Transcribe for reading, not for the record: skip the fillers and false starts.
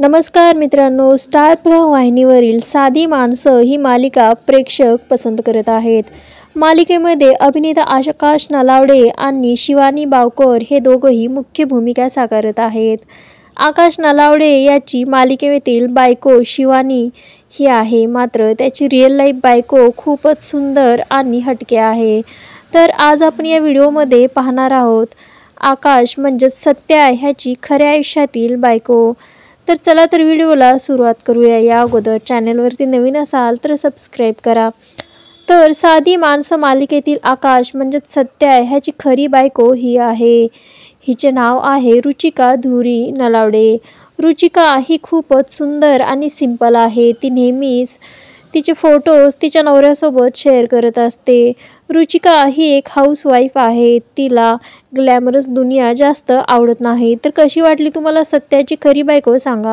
नमस्कार मित्रांनो, स्टार प्रवाह वाहिनीवरील साधी माणसं ही मालिका प्रेक्षक पसंत करत आहेत। मालिकेमध्ये अभिनेता आकाश नलावडे आणि शिवानी बावकर हे दोघंही मुख्य भूमिका साकारत आहेत। आकाश नलावडे याची मालिकेतील बायको शिवानी ही आहे, मात्र त्याची रिअल लाईफ बायको खूपच सुंदर आणि हटके आहे। तर आज आपण या व्हिडिओमध्ये पाहणार आहोत आकाश म्हणजेच सत्या ह्याची खऱ्या आयुष्यातील बायको। तर चला तर व्हिडिओला सुरुवात करूया। या अगोदर चॅनलवरती नवीन असाल तर सबस्क्राईब करा। तर साधी माणसं मालिकेतील आकाश म्हणजेच सत्या ह्याची खरी बायको ही आहे। हिचे नाव आहे रुचिका धुरी नलावडे। रुचिका ही खूपच सुंदर आणि सिंपल आहे। ती नेहमीच तिचे फोटोज तिच्या नवऱ्यासोबत शेअर करत असते। रुचिका ही एक हाऊसवाईफ आहे। तिला ग्लॅमरस दुनिया जास्त आवडत नाही। तर कशी वाटली तुम्हाला सत्याची खरी बायको सांगा।